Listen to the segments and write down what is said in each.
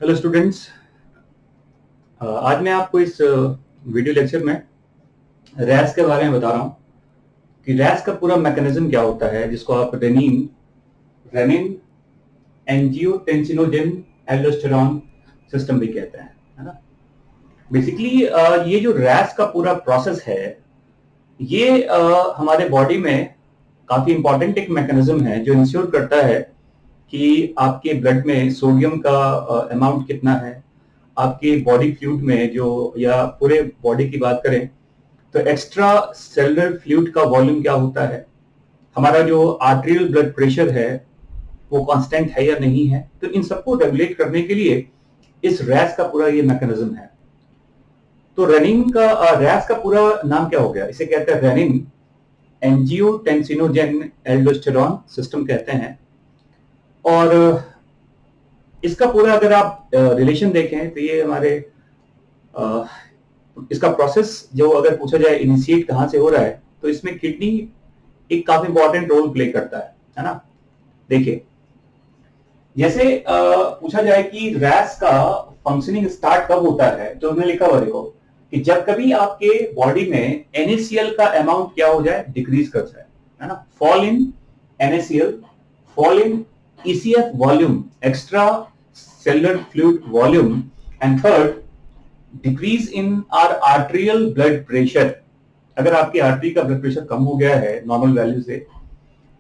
Hello students. आज मैं आपको इस वीडियो लेक्चर में रैस के बारे में बता रहा हूँ कि रैस का पूरा मैकेनिज्म क्या होता है, जिसको आप renin renin angiotensinogen aldosterone system भी कहते हैं, है ना। बेसिकली ये जो रैस का पूरा प्रोसेस है, ये हमारे बॉडी में काफी इंपॉर्टेंट एक मैकेनिज्म है जो इंश्योर करता है कि आपके ब्लड में सोडियम का अमाउंट कितना है, आपके बॉडी फ्लूइड में जो, या पूरे बॉडी की बात करें तो एक्स्ट्रा सेलुलर फ्लूइड का वॉल्यूम क्या होता है, हमारा जो आर्टेरियल ब्लड प्रेशर है वो कांस्टेंट है या नहीं है। तो इन सबको रेगुलेट करने के लिए इस रैस का पूरा ये मैकेनिज्म है। तो रेनिन का रैस का पूरा नाम क्या हो गया, इसे कहते हैं रेनिन एंजियोटेंसिनोजेन एल्डोस्टेरॉन सिस्टम कहते हैं। और इसका पूरा अगर आप रिलेशन देखें तो ये हमारे इसका प्रोसेस जो अगर पूछा जाए इनिशिएट कहां से हो रहा है, तो इसमें किडनी एक काफी इंपॉर्टेंट रोल प्ले करता है ना। देखिए, जैसे पूछा जाए कि रैस का फंक्शनिंग स्टार्ट कब होता है, तो हमने लिखा हुआ देखो कि जब कभी आपके बॉडी में NaCl का अमाउंट क्या हो जाए, डिक्रीज कर जाए, है ना। Fall in NaCl, fall in ECF volume, extra cellular fluid volume, and third decrease in are arterial blood pressure. अगर आपकी आर्टरी का ब्लड प्रेशर कम हो गया है नॉर्मल वैल्यू से,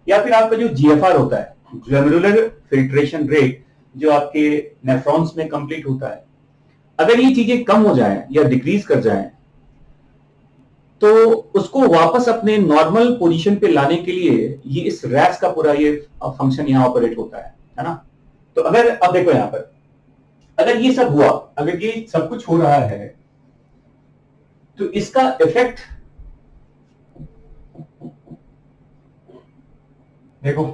या फिर आपका जो GFR होता है, ग्लोमेरुलर फिल्ट्रेशन रेट, जो आपके नेफ्रॉन्स में कंप्लीट होता है, अगर ये चीजें कम हो जाएं या डिक्रीज कर जाएं, तो उसको वापस अपने नॉर्मल पोजीशन पे लाने के लिए ये इस रैस का पूरा ये फंक्शन यहाँ ऑपरेट होता है ना। तो अगर अब देखो यहाँ पर, अगर ये सब हुआ, अगर ये सब कुछ हो रहा है, तो इसका इफेक्ट देखो,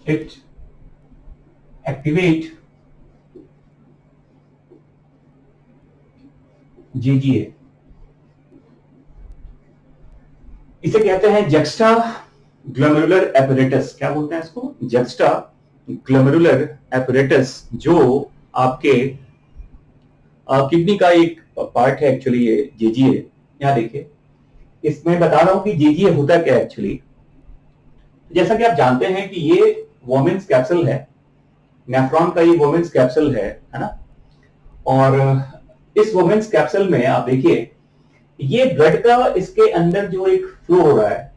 इट एक्टिवेट JGA, इसे कहते हैं जक्स्टा ग्लोमेरुलर एपरेटस। क्या बोलते हैं इसको? जक्स्टा ग्लोमेरुलर एपरेटस, जो आपके किडनी का एक पार्ट है एक्चुअली, ये JGA। यहाँ देखिए, इसमें बता रहा हूं कि JGA होता क्या है एक्चुअली। जैसा कि आप जानते हैं कि ये वोमेन्स कैप्सूल है, नेफ्रॉन का ये वोमेन्स कैप्सूल है ना। और इस वोमेन्स कैप्सूल में आप देखिए, ये ब्लड का इसके अंदर जो एक फ्लो हो रहा है,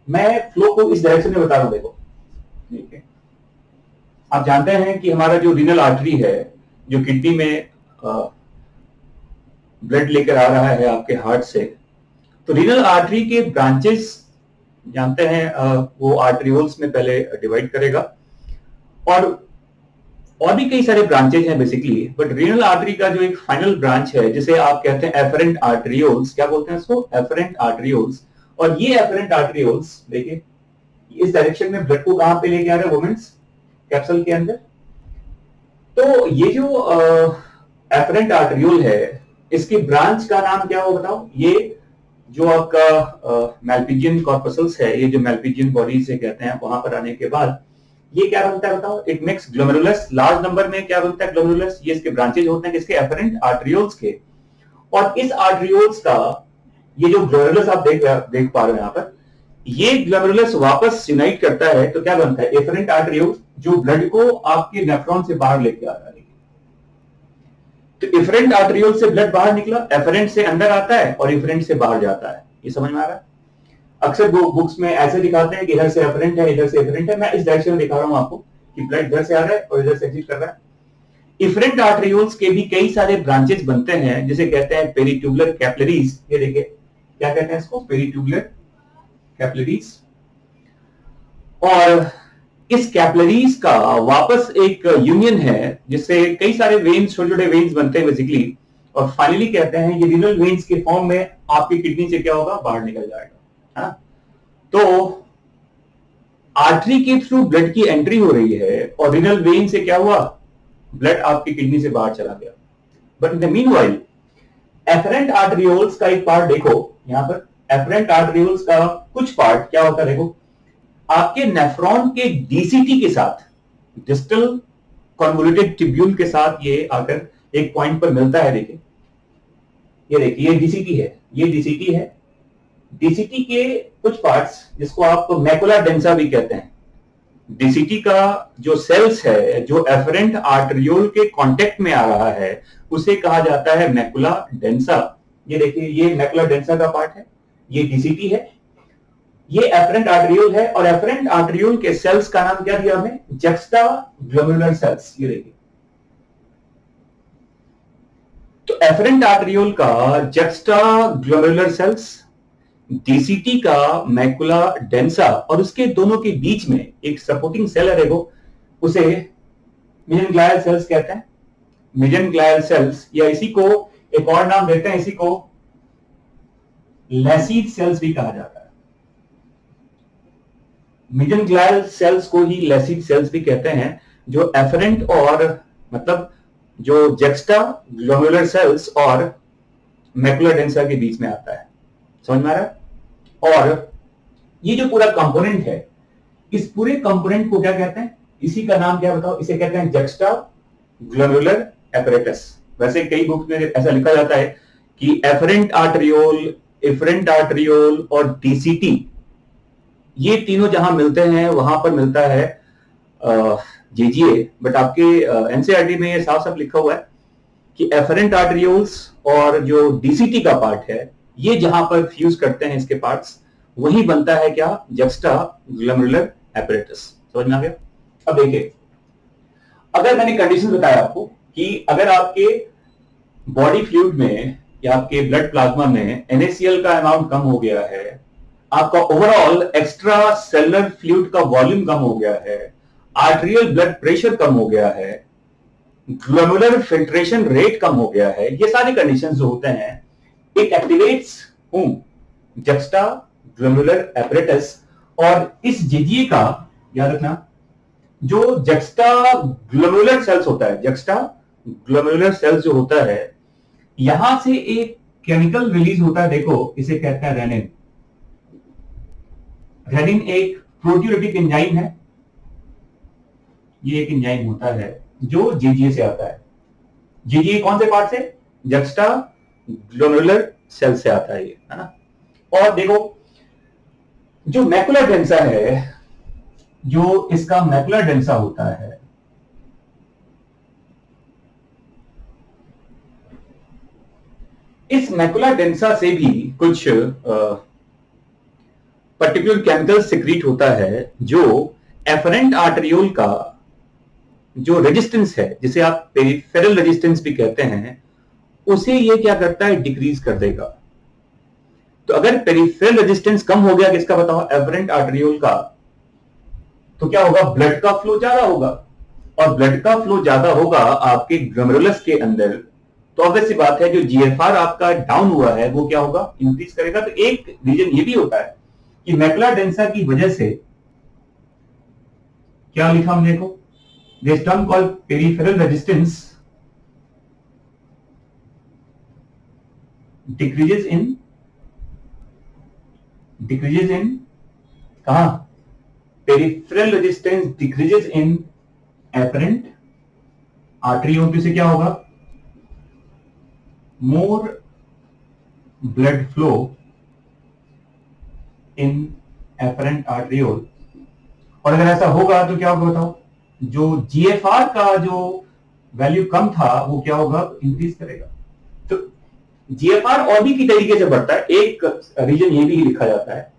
मैं फ्लो को इस डायरेक्शन में बता रहा हूं, देखो ठीक है। आप जानते हैं कि हमारा जो रीनल आर्टरी है, जो किडनी में ब्लड लेकर आ रहा है आपके हार्ट से, तो रीनल आर्टरी के ब्रांचेस जानते हैं, वो आर्टरियोल्स में पहले डिवाइड करेगा, और भी कई सारे ब्रांचेज हैं बेसिकली, बट रीनल आर्टरी का जो एक फाइनल ब्रांच है, जिसे आप कहते हैं एफरेंट आर्टरियोल्स। क्या बोलते हैं इसको? Efferent arterioles. और ये एफरेंट आर्टरियोल्स देखिए, इस डायरेक्शन में ब्लड को कहां पे लेके आ रहे हैं, वोमेन्स कैप्सूल के अंदर। तो ये जो एफरेंट आर्टरियोल है, इसकी ब्रांच का नाम क्या हो बताओ? ये जो आपका मैल्पिजियन कॉर्पसल्स है, ये जो मैल्पिजियन बॉडी से कहते हैं, वहां पर आने के बाद ये क्या बनता है बताओ? It makes glomerulus. Large number में क्या बनता है? ग्लोमेरुलस। ये इसके ब्रांचेज होते हैं किसके? एफरेंट आर्टरियोल्स के। और इस आर्टरियोल्स का ये जो ग्लोमेरुलस आप देख पा रहे हो यहाँ पर, ये ग्लोमेरुलस वापस यूनाइट करता है, तो क्या बनता है? एफरेंट आर्टरियोल्स, जो ब्लड को आपके नेफ्रॉन से बाहर लेके आ रहा है। तो एफरेंट आर्टरियोल से ब्लड बाहर निकला, एफरेंट से अंदर आता है और एफरेंट से बाहर जाता है। ये समझ में आ रहा है? अक्सर बुक्स में ऐसे दिखाते हैं कि इधर से एफरेंट है, इधर से एफरेंट है। मैं इस डायरेक्शन में दिखा रहा हूं आपको कि ब्लड इधर से आ रहा है और इधर से एग्जिट कर रहा है। एफरेंट आर्टरियोल्स के भी कई सारे ब्रांचेस बनते हैं, जिसे कहते हैं पेरिट्यूबुलर कैपिलरीज। ये देखिए, क्या कहते हैं इसको? Peritubular capillaries. और इस कैपिलरीज का वापस एक यूनियन है, जिससे कई सारे वेन्स, छोटे छोटे वेन्स बनते हैं बेसिकली, और फाइनली कहते हैं ये रीनल वेन्स के फॉर्म में आपकी किडनी से क्या होगा? बाहर निकल जाएगा, है ना। तो आर्टरी के थ्रू ब्लड की एंट्री हो रही है, और रीनल वेन से क्या हुआ? ब्लड आपकी किडनी से बाहर चला गया। But in the meanwhile efferent arterioles का एक पार्ट देखो यहां पर। एफरेंट आर्टरियोल्स का कुछ पार्ट क्या होता है देखो, आपके नेफ्रॉन के DCT के साथ, डिस्टल कॉन्वोल्यूटेड ट्यूब्यूल के साथ ये आकर एक पॉइंट पर मिलता है। देखिए, ये देखिए, ये डीसीटी है, ये डीसीटी है। डीसीटी के कुछ पार्ट्स जिसको आप मैकुला डेंसा भी कहते हैं, डीसीटी का जो सेल्स है जो एफरेंट आर्टरियोल के कांटेक्ट में आ रहा है उसे कहा जाता है मैकुला डेंसा। ये देखिए, ये मैकुला डेंसा का पार्ट है, ये डीसीटी है, ये एफरेंट आर्टरियोल है, और एफरेंट आर्टरियोल के सेल्स का नाम क्या दिया हमें? Juxta glomerular cells. ये देखिए, तो एफरेंट आर्टरियोल का जक्स्टा ग्लोमेरुलर सेल्स, डीसीटी का मैकुला डेंसा, और उसके दोनों के बीच में एक सपोर्टिंग सेल है, देखो, उसे मेसेनग्लियल सेल्स कहते हैं। मेसेनग्लियल सेल्स, या इसी को एक और नाम देते हैं, इसी को लैसीड सेल्स भी कहा जाता है। मेसेनग्लियल सेल्स को ही लैसीड सेल्स भी कहते हैं, जो एफरेंट और मतलब जो जक्स्टा ग्लोमेरुलर सेल्स और मैकुला डेंसा के बीच में आता है। समझ में आ रहा है? और ये जो पूरा कंपोनेंट है, इस पूरे कंपोनेंट को क्या कहते हैं? इसी का नाम क्या बताओ? इसे कहते हैं जक्स्टा ग्लोमेरुलर एपरेटस। वैसे कई बुक में ऐसा लिखा जाता है कि एफरेंट आर्टरियोल, एफरेंट आर्टरियोल और डीसीटी, ये तीनों जहां मिलते हैं वहां पर मिलता है जेजीए, बट आपके एनसीईआरटी में ये साफ साफ लिखा हुआ है कि एफरेंट आर्टरियोल्स और जो डीसीटी का पार्ट है, ये जहां पर फ्यूज करते हैं इसके पार्ट्स, वही बनता है क्या? Juxta glomerular apparatus. समझ में आ गया? अब देखिए, अगर मैंने कंडीशन बताया आपको कि अगर आपके बॉडी फ्लूइड में या आपके ब्लड प्लाज्मा में NaCl का अमाउंट कम हो गया है, आपका ओवरऑल एक्स्ट्रा सेलुलर फ्लूइड का वॉल्यूम कम हो गया है, आर्टेरियल ब्लड प्रेशर कम हो गया है, ग्लोमेरुलर फिल्ट्रेशन रेट कम हो गया है, ये सारे कंडीशंस जो होते हैं, it activates juxta glomerular apparatus. और इस जेजीए का याद रखना, जो जक्स्टा ग्लोमेरुलर सेल्स होता है, जक्स्टा ग्लोमेरुलर सेल्स जो होता है, यहां से एक केमिकल रिलीज होता है, देखो, इसे कहते हैं रेनिन। रेनिन एक प्रोटीयोलिटिक एंजाइम है, ये एक एंजाइम होता है जो जेजीए से आता है। जेजीए कौन से पार्ट से? जक्स्टा ग्लोमेरुलर सेल से आता है ये, है ना। और देखो, जो मैकुला डेंसा है, जो इसका मैकुला डेंसा होता है, इस मैकुला डेंसा से भी कुछ पर्टिकुलर केमिकल सिक्रीट होता है जो एफरेंट आर्टरियोल का जो रेजिस्टेंस है, जिसे आप पेरिफेरल रेजिस्टेंस भी कहते हैं, उसे ये क्या करता है? डिक्रीज कर देगा। तो अगर पेरिफेरल रेजिस्टेंस कम हो गया किसका बताओ? एफरेंट आर्टरियोल का, तो क्या होगा? ब्लड का फ्लो ज्यादा होगा, और ब्लड का फ्लो ज्यादा होगा आपके ग्लोमेरुलस के अंदर, तो ऑब्वियस सी बात है जो जीएफआर आपका डाउन हुआ है वो क्या होगा? इंक्रीज करेगा। तो एक रीजन ये भी होता है कि मैकुला डेंसा की वजह से क्या लिखा हमने, देखो, this term called peripheral resistance decreases in कहा? Peripheral resistance decreases in afferent arteriole से क्या होगा? More blood flow in afferent arteriole. और अगर ऐसा होगा तो क्या होगा बताओ? जो जीएफआर का जो वैल्यू कम था वो क्या होगा? इंक्रीज करेगा। तो जीएफआर और भी की तरीके से बढ़ता है। एक रीजन ये भी लिखा जाता है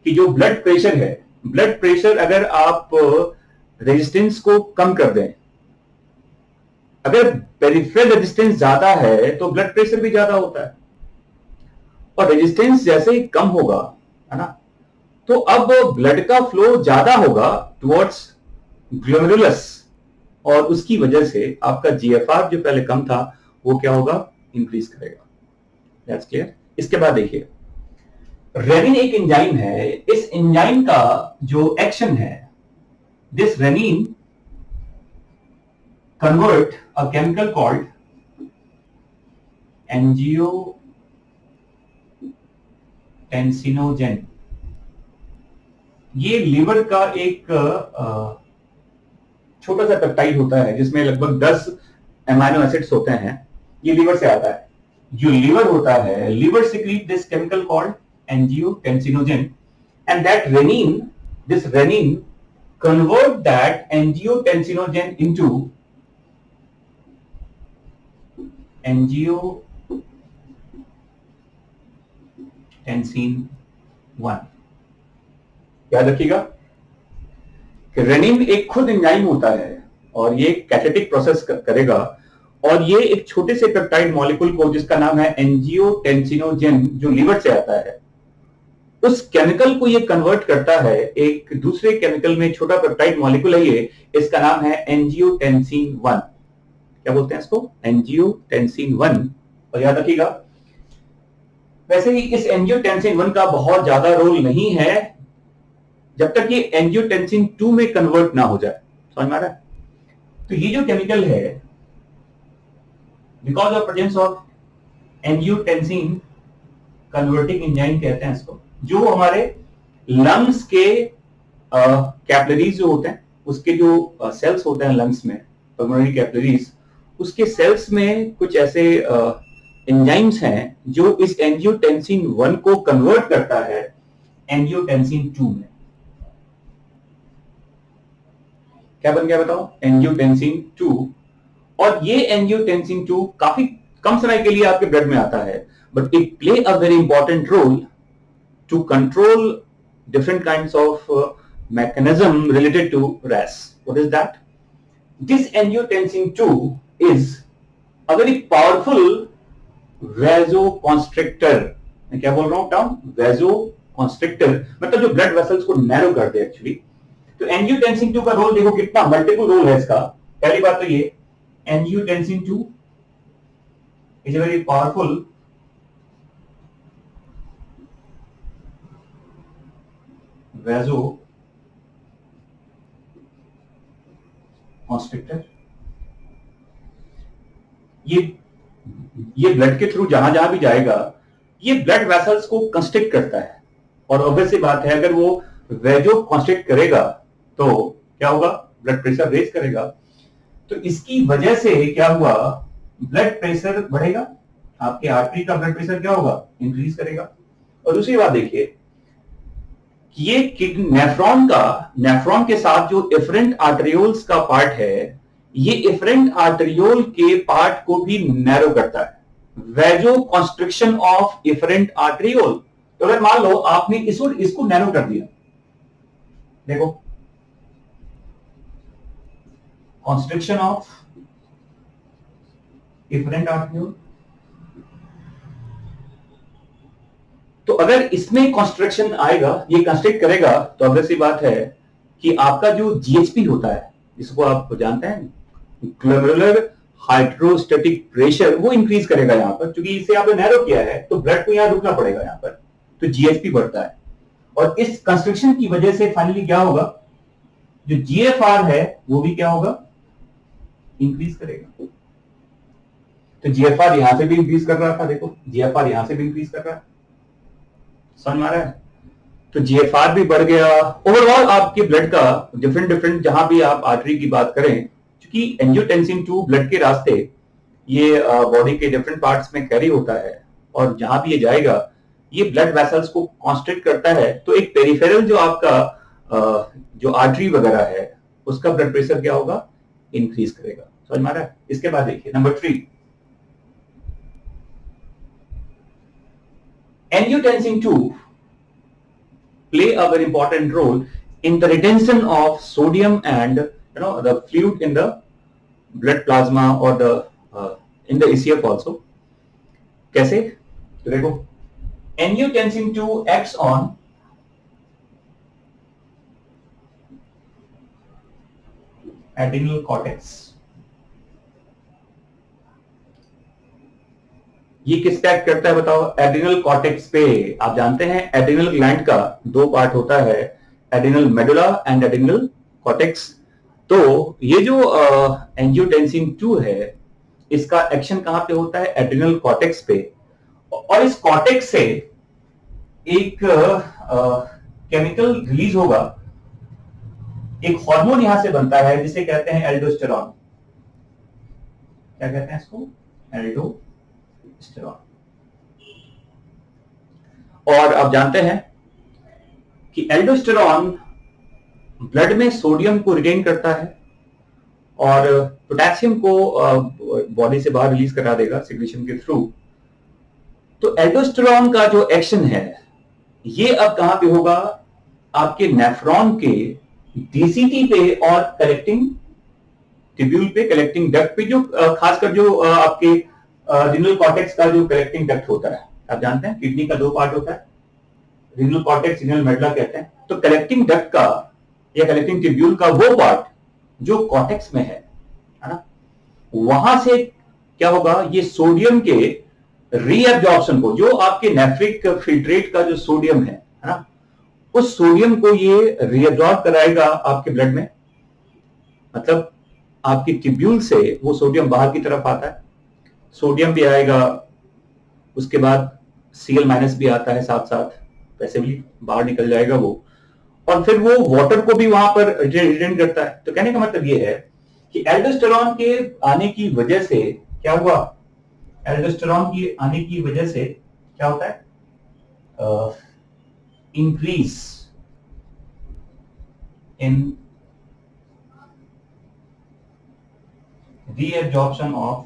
कि जो ब्लड प्रेशर है, ब्लड प्रेशर अगर आप रेजिस्टेंस को कम कर दें, अगर पेरिफेरल रेजिस्टेंस ज्यादा है तो ब्लड प्रेशर भी ज्यादा होता है, और रेजिस्टेंस जैसे ही कम होगा, है ना, तो अब ब्लड का फ्लो ज्यादा होगा टुवर्ड्स ग्लोमेरुलस, और उसकी वजह से आपका जीएफआर जो पहले कम था वो क्या होगा? इंक्रीज करेगा। That's clear. इसके बाद देखिए, रेनिन एक एंजाइम है। इस एंजाइम का जो एक्शन है, this renin convert a chemical called angiotensinogen। ये लीवर का एक छोटा सा पेप्टाइड होता है जिसमें लगभग 10 एमाइनो एसिड्स होते हैं, ये लीवर से आता है। जो लीवर होता है, liver secrete this chemical called angiotensinogen, and that renin, this renin convert that angiotensinogen into angiotensin 1। याद रखिएगा कि रेनिन एक खुद एंजाइम होता है और ये कैटालिटिक प्रोसेस करेगा, और ये एक छोटे से पेप्टाइड मॉलिक्यूल को जिसका नाम है एंजियोटेंसिनोजेन, जो लीवर से आता है, उस केमिकल को ये कन्वर्ट करता है एक दूसरे केमिकल में। छोटा पेप्टाइड मॉलिक्यूल है ये, इसका नाम है एंजियोटेंसिन 1। क्या बोलते हैं इसको? एंजियोटेंसिन 1। और याद रखिएगा, वैसे ही इस एंजियोटेंसिन 1 का बहुत ज्यादा रोल नहीं है जब तक ये एंजियोटेंसिन 2 में कन्वर्ट ना हो जाए। समझ में आ रहा है? तो ये जो केमिकल है, because of presence of angiotensin converting enzyme कहते हैं इसको, जो हमारे लंग्स के कैपिलरीज जो होते हैं, उसके जो सेल्स होते हैं लंग्स में, पल्मोनरी कैपिलरीज, उसके सेल्स में कुछ ऐसे एंजाइम्स हैं जो इस एंजियोटेंसिन 1 को कन्वर्ट करता है एंजियोटेंसिन 2 में। क्या बन गया बताओ? एंजियोटेंसिन 2। और ये एंजियोटेंसिन 2 काफी कम समय के लिए आपके ब्लड में आता है, but it play a very important role to control different kinds of mechanism related to RAS. What is that? This angiotensin 2 is a very powerful vasoconstrictor. मैं क्या बोल रहा हूं टर्म? vasoconstrictor, मतलब जो ब्लड वेसल्स को नैरो करते हैं एक्चुअली। तो एंजियोटेंसिन 2 का रोल देखो कितना मल्टीपल रोल है इसका। पहली बात तो ये, angiotensin 2 is a very powerful vasoconstrictor। ये ब्लड के थ्रू जहां जहां भी जाएगा, ये ब्लड वेसल्स को कंस्ट्रिक्ट करता है। और ऑब्वियस सी बात है, अगर वो वेजो कंस्ट्रिक्ट करेगा तो क्या होगा? ब्लड प्रेशर रेज करेगा। तो इसकी वजह से क्या हुआ? ब्लड प्रेशर बढ़ेगा, आपके आर्टरी का ब्लड प्रेशर क्या होगा? इंक्रीज करेगा। और दूसरी बात देखिए, ये नेफ्रॉन के साथ जो एफरेंट आर्टरियोल्स का पार्ट है, ये एफरेंट आर्टरियोल के पार्ट को भी नैरो करता है। वेजो कॉन्स्ट्रिक्शन ऑफ एफरेंट आर्टरियोल। तो अगर मान लो आपने इसको नैरो कर दिया, देखो, कॉन्स्ट्रिक्शन ऑफ एफरेंट आर्टरियोल, तो अगर इसमें कॉन्स्ट्रिक्शन आएगा, ये कंस्ट्रिक्ट करेगा, तो ऑब्वियस सी बात है कि आपका जो जीएचपी होता है, जिसको आप जानते हैं ग्लोमेरुलर हाइड्रोस्टैटिक प्रेशर, वो इंक्रीज करेगा यहां पर, क्योंकि इसे आपने नैरो किया है तो ब्लड को यहां रुकना पड़ेगा यहां पर, तो जीएचपी बढ़ता है। और इस कंस्ट्रिक्शन की वजह से फाइनली क्या होगा? जो जीएफआर है वो भी क्या होगा? इंक्रीज करेगा। तो जीएफआर यहां से भी इंक्रीज कर रहा था, देखो जीएफआर यहां से भी इंक्रीज कर रहा है। समझ में आ रहा है? तो जीएफआर भी बढ़ गया। ओवरऑल आपके ब्लड का डिफरेंट जहां भी आप आर्टरी की बात करें, क्योंकि एंजियोटेंसिन 2 ब्लड के रास्ते ये बॉडी के डिफरेंट पार्ट्स में कैरी होता है, और जहां भी ये जाएगा ये ब्लड वेसल्स को कॉन्स्ट्रिक्ट करता है। तो एक पेरिफेरल जो आपका जो आर्टरी वगैरह है, उसका ब्लड प्रेशर क्या होगा? इंक्रीज करेगा। समझ में आ रहा है? इसके बाद देखिए number 3, angiotensin 2 play a very important role in the retention of sodium and the fluid in the blood plasma or the in the ECF also. कैसे? तो देखो, angiotensin 2 acts on adrenal cortex। ये किस पे एक्ट करता है बताओ? Adrenal cortex पे। आप जानते हैं एड्रिनल ग्लैंड का 2 पार्ट होता है, adrenal medulla and adrenal cortex. तो ये जो एंजियोटेंसिन 2 है, इसका एक्शन कहां पे होता है? एड्रिनल कॉर्टेक्स पे। और इस कॉर्टेक्स से एक केमिकल रिलीज होगा एक हार्मोन यहां से बनता है जिसे कहते हैं एल्डोस्टेरॉन। क्या कहते हैं इसको? एल्डोस्टेरॉन। और आप जानते हैं कि एल्डोस्टेरॉन ब्लड में सोडियम को रिटेन करता है और पोटेशियम को बॉडी से बाहर रिलीज करा देगा सिक्रीशन के थ्रू। तो एल्डोस्टेरॉन का जो एक्शन है ये अब कहां पे होगा? आपके नेफ्रॉन के डीसीटी पे और कलेक्टिंग ट्यूब्यूल पे, कलेक्टिंग डक्ट पे, जो खासकर जो आपके रिनल कॉर्टेक्स का जो कलेक्टिंग डक्ट होता है। आप जानते हैं किडनी का दो पार्ट होता है, रिनल कॉर्टेक्स, रिनल मेडुला कहते हैं। तो कलेक्टिंग डक्ट का या कलेक्टिंग ट्यूब्यूल का वो पार्ट जो कॉर्टेक्स में है ना, वहां से क्या होगा? ये सोडियम के रीअब्जॉर्प्शन को, जो आपके नेफ्रिक फिल्ट्रेट का जो सोडियम है ना, उस सोडियम को ये रीअब्जॉर्ब कराएगा आपके ब्लड में। मतलब आपकी ट्यूब्यूल से वो सोडियम बाहर की तरफ आता है, सोडियम भी आएगा, उसके बाद Cl- भी आता है साथ साथ, वैसे भी बाहर निकल जाएगा वो, और फिर वो वाटर को भी वहां पर रिटेन करता है। तो कहने का मतलब ये है कि एल्डोस्टेरॉन के आने की वजह से क्या हुआ? एल्डोस्टेरॉन की आने की वजह से क्या होता है? Increase in reabsorption of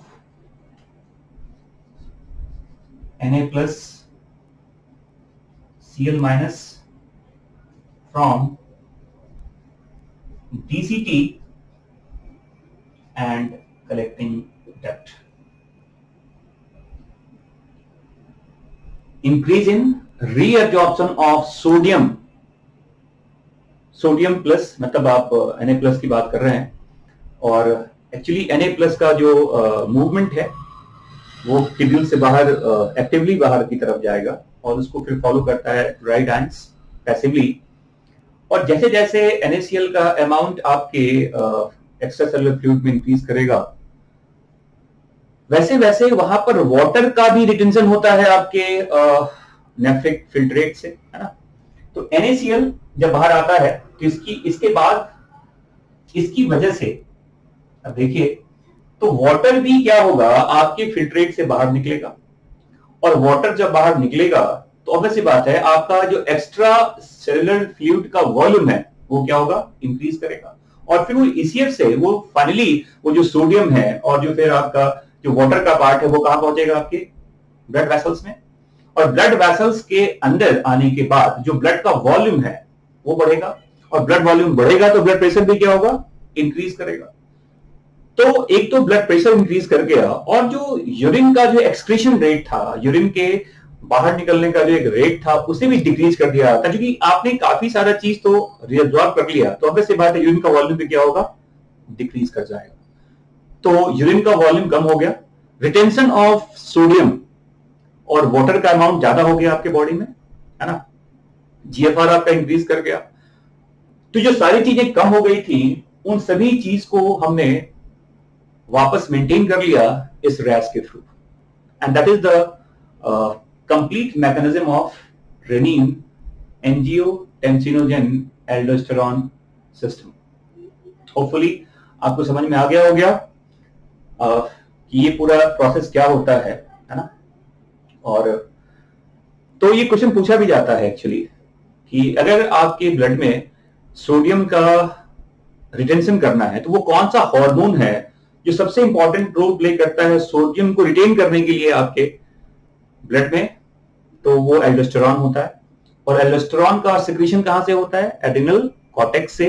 Na plus Cl minus from DCT and collecting duct. Increase in reabsorption of sodium. Sodium plus मतलब आप Na प्लस की बात कर रहे हैं, और एक्चुअली Na+ का जो मूवमेंट है वो ट्यूब्यूल से बाहर एक्टिवली बाहर की तरफ जाएगा और उसको फिर फॉलो करता है राइट आयंस पैसिवली। और जैसे जैसे NaCl का अमाउंट आपके एक्स्ट्रासेलुलर फ्लूइड में इंक्रीज करेगा, वैसे वैसे वहां पर वाटर का भी रिटेंशन होता है आपके नेफ्रिक फिल्ट्रेट से, है ना। तो NaCl जब बाहर आता है तो इसके बाद इसकी वजह से अब देखिए, तो वाटर भी क्या होगा? आपके फिल्ट्रेट से बाहर निकलेगा, और वाटर जब बाहर निकलेगा तो ऑब्वियस सी बात है आपका जो एक्स्ट्रा सेलुलर फ्लूइड का वॉल्यूम है वो क्या होगा? इंक्रीज करेगा। और फिर वो ECF से वो फाइनली वो जो सोडियम है और जो फिर आपका जो वाटर का पार्ट है वो कहां पहुंचेगा? आपके ब्लड वेसल्स में। और ब्लड वेसल्स के अंदर आने के बाद जो ब्लड का वॉल्यूम है वो बढ़ेगा, और ब्लड वॉल्यूम बढ़ेगा तो ब्लड प्रेशर भी क्या होगा? इंक्रीज करेगा। तो एक तो ब्लड प्रेशर इंक्रीज कर गया, और जो यूरिन का जो एक्सक्रीशन रेट था, यूरिन के बाहर निकलने का जो एक रेट था उसे भी डिक्रीज कर दिया था, क्योंकि आपने काफी सारा चीज तो रिअब्सॉर्ब कर लिया, तो ऑब्वियस सी बात है यूरिन का वॉल्यूम भी क्या होगा? डिक्रीज कर जाएगा। तो यूरिन का वॉल्यूम कम हो गया, रिटेंशन ऑफ सोडियम और वाटर का अमाउंट ज्यादा हो गया आपके बॉडी में, है ना। GFR आपका इंक्रीज कर गया। तो जो सारी चीजें कम हो गई थी उन सभी चीज को हमने वापस मेंटेन कर लिया इस रैस के through, and that is the complete mechanism of renin angiotensinogen aldosterone system. Hopefully आपको समझ में आ गया हो गया कि ये पूरा प्रोसेस क्या होता है ना। और तो ये क्वेश्चन पूछा भी जाता है एक्चुअली कि अगर आपके ब्लड में सोडियम का रिटेंशन करना है तो वो कौन सा हार्मोन है जो सबसे इंपॉर्टेंट रोल प्ले करता है सोडियम को रिटेन करने के लिए आपके ब्लड में? तो वो एल्डोस्टेरॉन होता है। और एल्डोस्टेरॉन का सिक्रीशन कहां से होता है? एड्रिनल कॉर्टेक्स से।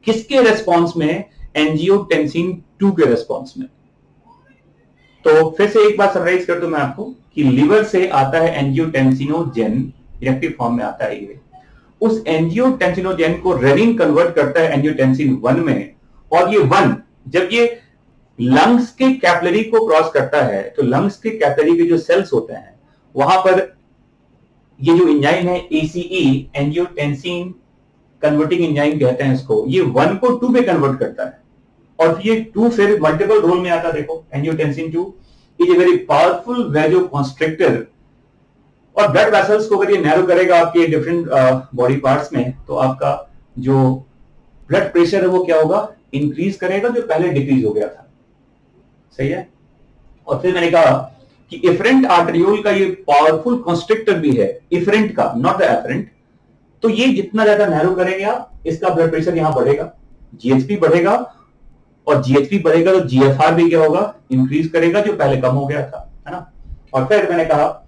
किसके रेस्पॉन्स में? एंजियोटेंसिन 2 के रेस्पॉन्स में। तो फिर से एक बार समराइज कर दूं मैं आपको कि लीवर से आता है एंजियोटेंसिनोजेन, इनएक्टिव फॉर्म में आता है ये। उस एंजियोटेंसिनोजेन को रेनिन कन्वर्ट करता है एंजियोटेंसिन 1 में, और ये 1 जब ये लंग्स के कैपिलरी को क्रॉस करता है तो लंग्स के कैपिलरी के जो सेल्स होते हैं वहां पर ये जो एंजाइम है ACE, एंजियोटेंसिन कन्वर्टिंग एंजाइम कहते हैं इसको, ये 1 को 2 में कन्वर्ट करता है, और ये 2 फिर मल्टीपल रोल में आता है। देखो angiotensin 2 is a very powerful vasoconstrictor, और ब्लड वेसल्स को अगर ये नैरो करेगा आपके डिफरेंट बॉडी पार्ट्स में, तो आपका जो ब्लड प्रेशर है वो क्या होगा, इंक्रीज करेगा जो पहले डिक्रीज हो गया था। सही है। और फिर मैंने कहा कि इफरेंट आर्टरियोल का ये पावरफुल कंस्ट्रिक्टर भी है, इफरेंट का, नॉट द एफरेंट। तो ये जितना ज्यादा नैरो करेंगे आप, इसका ब्लड प्रेशर यहां बढ़ेगा, जीएचपी बढ़ेगा, और जीएचपी बढ़ेगा तो जीएफआर भी क्या होगा, इंक्रीज करेगा जो पहले कम हो गया था, है ना। और फिर मैंने कहा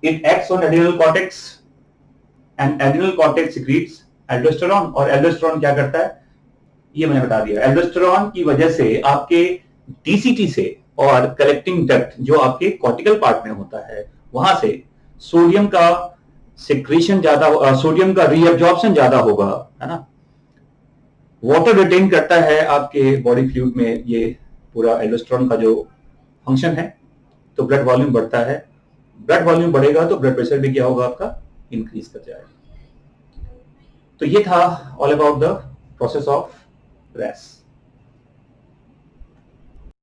it acts on adrenal cortex and adrenal cortex secretes aldosterone. और एल्डोस्टेरॉन क्या करता है, ये मैंने बता दिया। एल्डोस्टेरॉन की वजह से आपके डीसीटी से और कलेक्टिंग डक्ट जो आपके कॉर्टिकल पार्ट में होता है, वहां से सोडियम का सिक्रीशन ज्यादा, सोडियम का रीअब्जॉर्प्शन ज्यादा होगा, है ना। वाटर रिटेन करता है आपके बॉडी फ्लूइड में, ये पूरा एल्डोस्टेरॉन का जो फंक्शन है। तो ब्लड वॉल्यूम बढ़ता है, ब्लड वॉल्यूम बढ़ेगा तो ब्लड प्रेशर भी क्या होगा आपका, इंक्रीज कर जाएगा। तो ये था all about the process of RAS।